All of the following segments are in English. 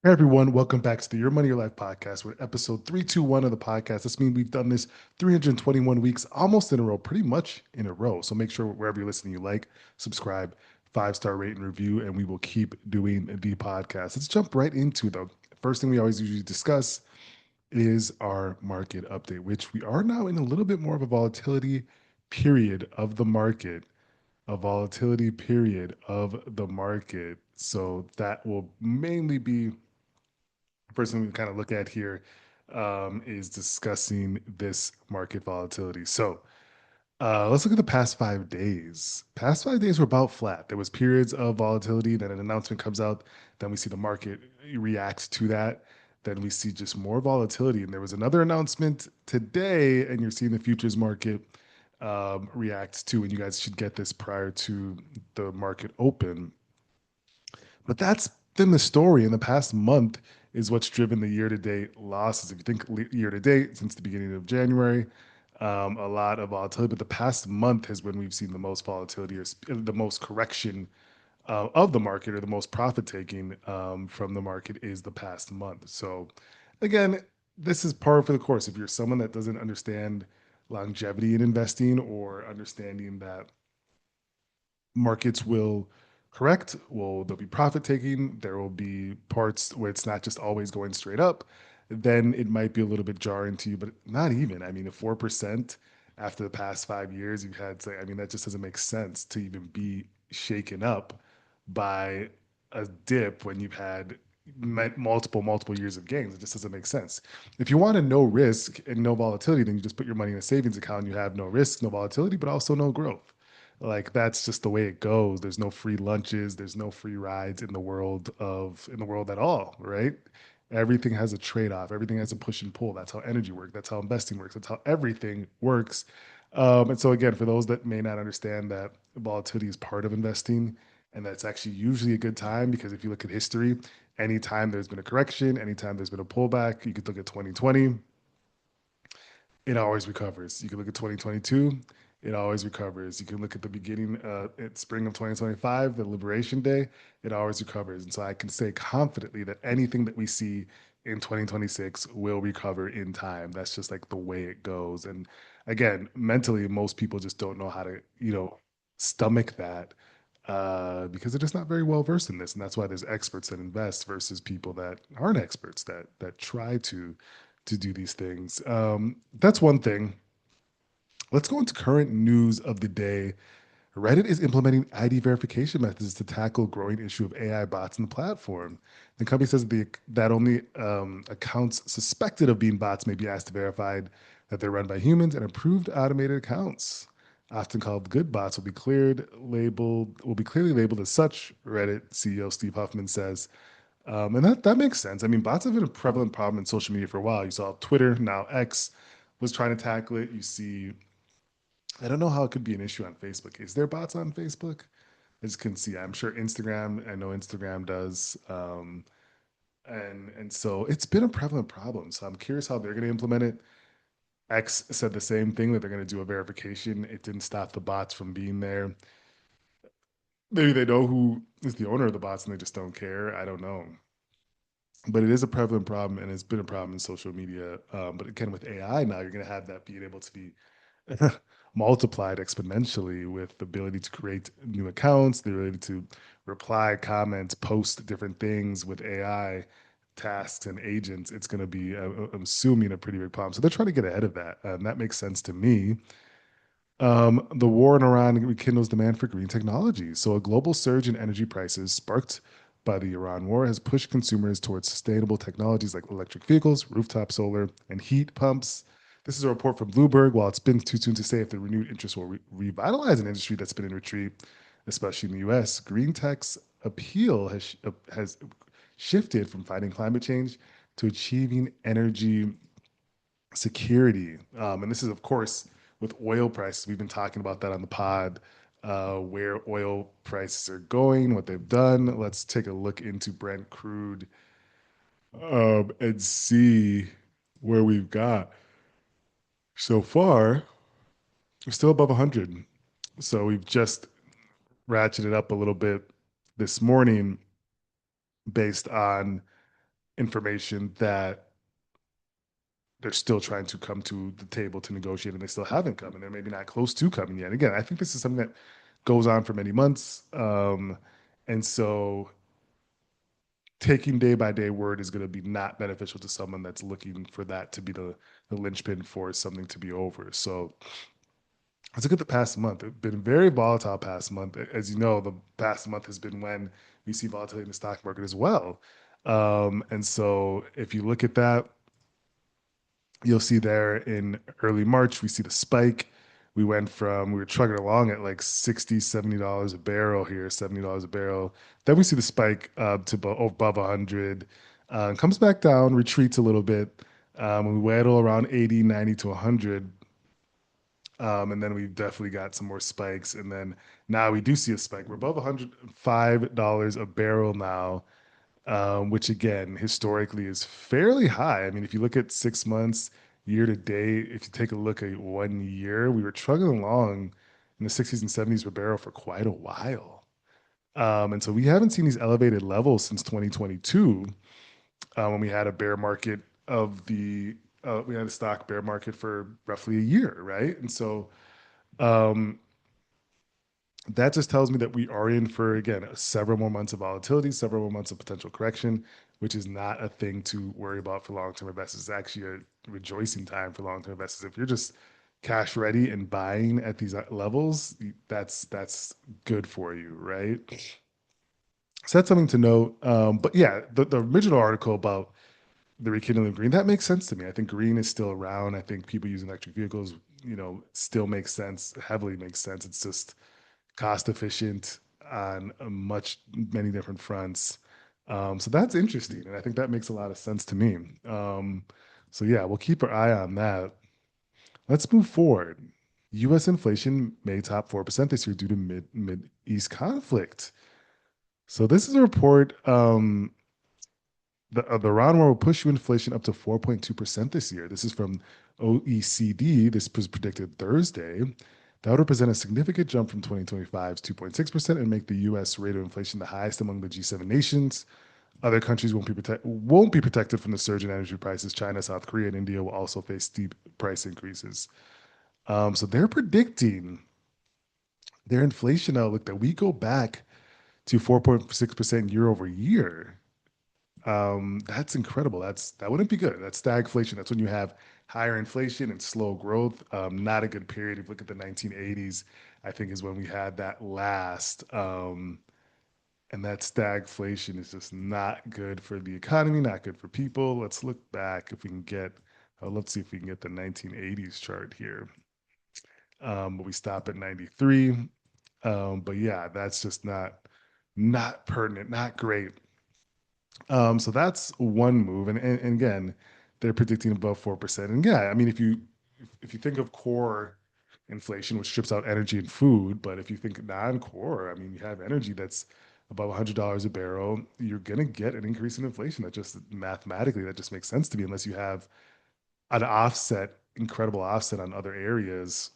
Hey everyone, welcome back to the Your Money Your Life podcast. We're episode 321 of the podcast. This means we've done this 321 weeks almost in a row, pretty much in a row. So make sure wherever you're listening, you like, subscribe, 5-star rate and review, and we will keep doing the podcast. Let's jump right into the first thing we always usually discuss is our market update, which we are now in a little bit more of a volatility period of the market. A volatility period of the market. So that will mainly be first thing we kind of look at here is discussing this market volatility. So let's look at the past 5 days. Past 5 days were about flat. There was periods of volatility. Then an announcement comes out. Then we see the market reacts to that. Then we see just more volatility. And there was another announcement today, and you're seeing the futures market react to. And you guys should get this prior to the market open. But that's been the story in the past month is what's driven the year-to-date losses. If you think year-to-date since the beginning of January, a lot of volatility. But the past month has when we've seen the most volatility or the most correction of the market or the most profit taking from the market is the past month. So again, this is par for the course. If you're someone that doesn't understand longevity in investing or understanding that markets will correct. Well, there'll be profit taking. There will be parts where it's not just always going straight up. Then it might be a little bit jarring to you, but not even. I mean, a 4% after the past 5 years, you've had to, I mean, that just doesn't make sense to even be shaken up by a dip when you've had multiple years of gains. It just doesn't make sense. If you want a no risk and no volatility, then you just put your money in a savings account and you have no risk, no volatility, but also no growth. Like that's just the way it goes. There's no free lunches, there's no free rides in the world at all, right? Everything has a trade-off. Everything has a push and pull. That's how energy works. That's how investing works. That's how everything works. And so again, for those that may not understand that volatility is part of investing, and that's actually usually a good time because if you look at history, anytime there's been a correction, anytime there's been a pullback, you could look at 2020, it always recovers. You can look at 2022, it always recovers. You can look at the beginning, at spring of 2025, the Liberation Day, it always recovers. And so I can say confidently that anything that we see in 2026 will recover in time. That's just like the way it goes. And again, mentally, most people just don't know how to, stomach that because they're just not very well versed in this. And that's why there's experts that invest versus people that aren't experts that try to do these things. That's one thing. Let's go into current news of the day. Reddit is implementing ID verification methods to tackle growing issue of AI bots in the platform. The company says that only accounts suspected of being bots may be asked to verify that they're run by humans, and approved automated accounts, often called good bots, will be clearly labeled as such. Reddit CEO Steve Huffman says, and that makes sense. I mean, bots have been a prevalent problem in social media for a while. You saw Twitter, now X, was trying to tackle it. You see, I don't know how it could be an issue on Facebook. Is there bots on Facebook? I just couldn't see. I'm sure Instagram. I know Instagram does, and so it's been a prevalent problem. So I'm curious how they're going to implement it. X said the same thing that they're going to do a verification. It didn't stop the bots from being there. Maybe they know who is the owner of the bots and they just don't care. I don't know. But it is a prevalent problem and it's been a problem in social media. But again, with AI now, you're going to have that being able to be multiplied exponentially with the ability to create new accounts, the ability to reply, comment, post different things with AI tasks and agents. It's going to be, I'm assuming, a pretty big problem. So they're trying to get ahead of that. That makes sense to me. The war in Iran rekindles demand for green technology. So, a global surge in energy prices sparked by the Iran war has pushed consumers towards sustainable technologies like electric vehicles, rooftop solar, and heat pumps. This is a report from Bloomberg. While it's been too soon to say if the renewed interest will revitalize an industry that's been in retreat, especially in the US, green tech's appeal has shifted from fighting climate change to achieving energy security. And this is, of course, with oil prices. We've been talking about that on the pod, where oil prices are going, what they've done. Let's take a look into Brent crude and see where we've got. So far, we're still above 100. So we've just ratcheted up a little bit this morning based on information that they're still trying to come to the table to negotiate, and they still haven't come, and they're maybe not close to coming yet. Again, I think this is something that goes on for many months, and so taking day by day word is going to be not beneficial to someone that's looking for that to be the linchpin for something to be over. So let's look at the past month. It's been very volatile past month. As you know, the past month has been when we see volatility in the stock market as well. And so if you look at that, you'll see there in early March, we see the spike. We were chugging along at like 60, $70 a barrel here, $70 a barrel. Then we see the spike to above 100, comes back down, retreats a little bit. We waddle around 80, 90 to 100. And then we definitely got some more spikes. And then now we do see a spike. We're above $105 a barrel now, which again, historically is fairly high. I mean, if you look at 6 months, year to date, if you take a look at 1 year, we were chugging along in the 60s and 70s per barrel for quite a while. And so we haven't seen these elevated levels since 2022, when we had a bear market we had a stock bear market for roughly a year, right? And so um, that just tells me that we are in for, again, several more months of volatility, several more months of potential correction, which is not a thing to worry about for long-term investors. It's actually a rejoicing time for long-term investors. If you're just cash ready and buying at these levels, that's good for you, right? So that's something to note. But yeah, the original article about the rekindling of green, that makes sense to me. I think green is still around. I think people using electric vehicles, still makes sense, heavily makes sense. It's just cost efficient on many different fronts. So that's interesting, and I think that makes a lot of sense to me. So yeah, we'll keep our eye on that. Let's move forward. U.S. inflation may top 4% this year due to Mid East conflict. So this is a report. The Iran war will push inflation up to 4.2% this year. This is from OECD. This was predicted Thursday. That would represent a significant jump from 2025's 2.6% and make the U.S. rate of inflation the highest among the G7 nations. Other countries won't be protected from the surge in energy prices. China, South Korea, and India will also face steep price increases. So they're predicting their inflation outlook that we go back to 4.6% year over year. That's incredible. That wouldn't be good. That's stagflation. That's when you have higher inflation and slow growth. Not a good period. If you look at the 1980s, I think is when we had that last. And that stagflation is just not good for the economy, not good for people. Let's look back if we can get. Let's see if we can get the 1980s chart here. But we stop at 93. But yeah, that's just not pertinent, not great. So that's one move, and again, they're predicting above 4%. And yeah, I mean, if you think of core inflation, which strips out energy and food, but if you think non-core, I mean, you have energy that's above $100 a barrel, you're gonna get an increase in inflation. That just mathematically, that just makes sense to me, unless you have an incredible offset on other areas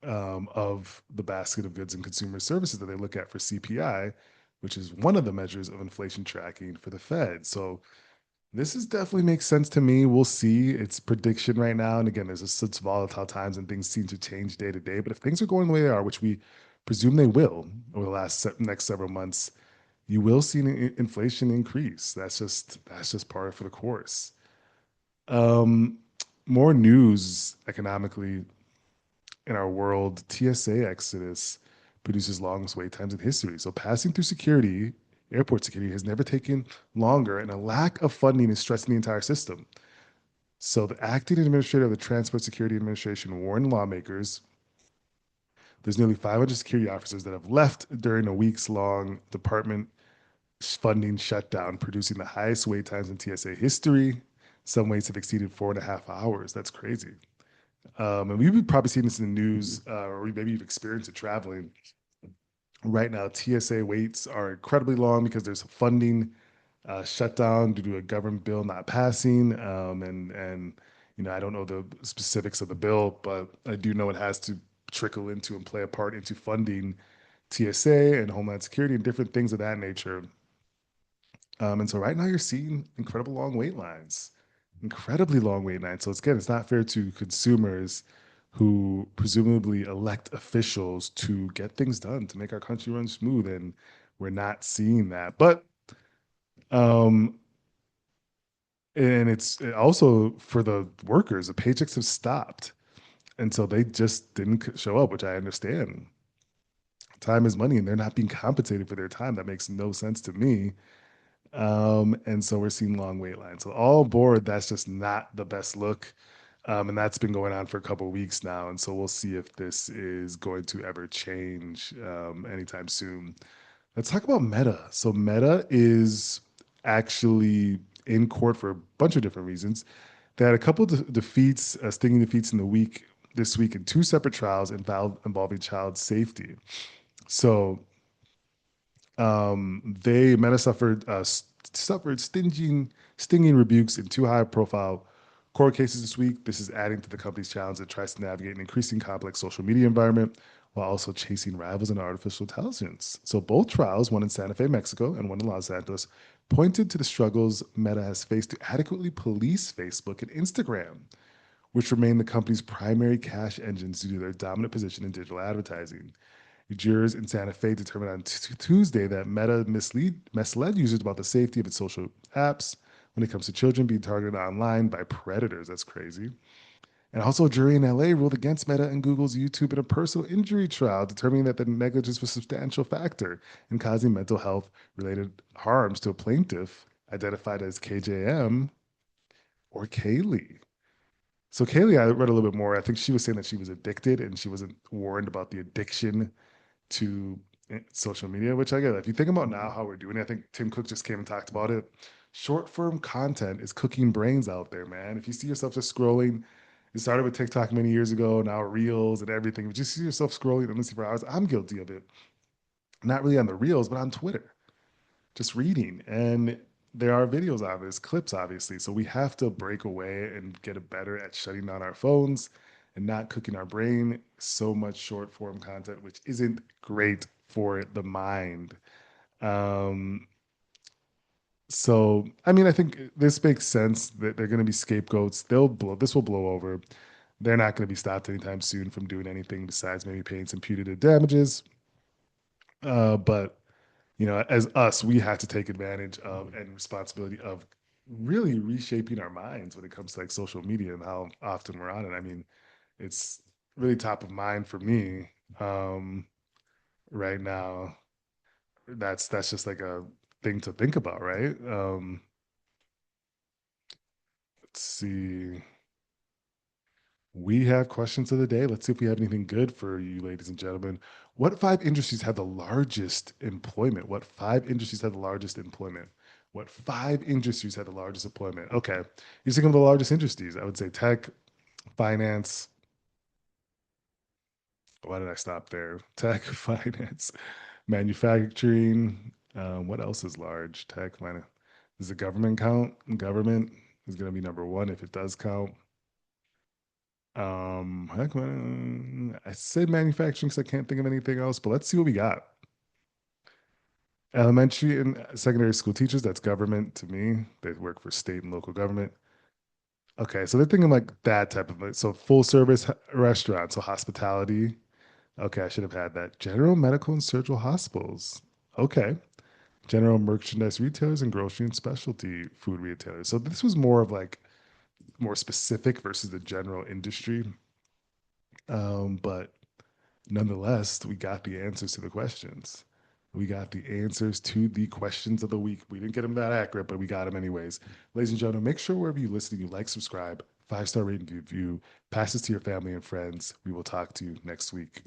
of the basket of goods and consumer services that they look at for CPI, which is one of the measures of inflation tracking for the Fed. So definitely makes sense to me. We'll see. It's prediction right now. And again, there's such volatile times and things seem to change day to day. But if things are going the way they are, which we presume they will over the next several months, you will see an inflation increase. That's just par for the course. Um, More news economically in our world. TSA exodus produces longest wait times in history. So passing through airport security has never taken longer, and a lack of funding is stressing the entire system. So the acting administrator of the Transport Security Administration warned lawmakers there's nearly 500 security officers that have left during a weeks long department funding shutdown, producing the highest wait times in TSA history. Some waits have exceeded 4.5 hours. That's crazy. And we've probably seen this in the news, or maybe you've experienced it traveling. Right now, TSA waits are incredibly long because there's a funding shutdown due to a government bill not passing. And I don't know the specifics of the bill, but I do know it has to trickle into and play a part into funding TSA and Homeland Security and different things of that nature. And so right now you're seeing incredible long wait lines, incredibly long wait lines. So it's, again, it's not fair to consumers who presumably elect officials to get things done to make our country run smooth, and we're not seeing that. But um, and it's also for the workers, the paychecks have stopped, and so they just didn't show up, which I understand. Time is money, and they're not being compensated for their time. That makes no sense to me. And so we're seeing long wait lines. So all aboard, that's just not the best look. And that's been going on for a couple of weeks now. And so we'll see if this is going to ever change anytime soon. Let's talk about Meta. So Meta is actually in court for a bunch of different reasons. They had a couple of defeats, stinging defeats in the week this week in two separate trials involving child safety. So they Meta suffered stinging rebukes in two high-profile court cases this week. This is adding to the company's challenge that tries to navigate an increasing complex social media environment while also chasing rivals in artificial intelligence. So both trials, one in Santa Fe, Mexico, and one in Los Angeles, pointed to the struggles Meta has faced to adequately police Facebook and Instagram, which remain the company's primary cash engines due to their dominant position in digital advertising. Jurors in Santa Fe determined on Tuesday that Meta misled users about the safety of its social apps when it comes to children being targeted online by predators. That's crazy. And also, a jury in LA ruled against Meta and Google's YouTube in a personal injury trial, determining that the negligence was a substantial factor in causing mental health related harms to a plaintiff identified as KJM or Kaylee. So Kaylee, I read a little bit more. I think she was saying that she was addicted and she wasn't warned about the addiction to social media, which I get. If you think about now how we're doing it, I think Tim Cook just came and talked about it. Short form content is cooking brains out there, man. If you see yourself just scrolling, it started with TikTok many years ago, now Reels and everything. If you see yourself scrolling endlessly for hours, I'm guilty of it. Not really on the Reels, but on Twitter, just reading. And there are videos of this, clips, obviously. So we have to break away and get better at shutting down our phones and not cooking our brain so much short form content, which isn't great for the mind. Um, so, I mean, I think this makes sense that they're going to be scapegoats. This will blow over. They're not going to be stopped anytime soon from doing anything besides maybe paying some punitive damages. But as us, we have to take advantage of and responsibility of really reshaping our minds when it comes to like social media and how often we're on it. I mean, it's really top of mind for me right now. That's just like a thing to think about, right? Let's see. We have questions of the day. Let's see if we have anything good for you, ladies and gentlemen. What five industries have the largest employment? What five industries have the largest employment? What five industries have the largest employment? Okay. You're thinking of the largest industries. I would say tech, finance. Why did I stop there? Tech, finance, manufacturing. What else is large? Tech, finance. Does the government count? Government is going to be number one if it does count. I said manufacturing because I can't think of anything else, but let's see what we got. Elementary and secondary school teachers, that's government to me. They work for state and local government. Okay, so they're thinking like that type of, so full service restaurant, so hospitality. Okay, I should have had that. General medical and surgical hospitals. Okay. General merchandise retailers and grocery and specialty food retailers. So this was more of like more specific versus the general industry. But nonetheless, we got the answers to the questions. We got the answers to the questions of the week. We didn't get them that accurate, but we got them anyways. Ladies and gentlemen, make sure wherever you listen, you like, subscribe, 5-star rating, review, pass this to your family and friends. We will talk to you next week.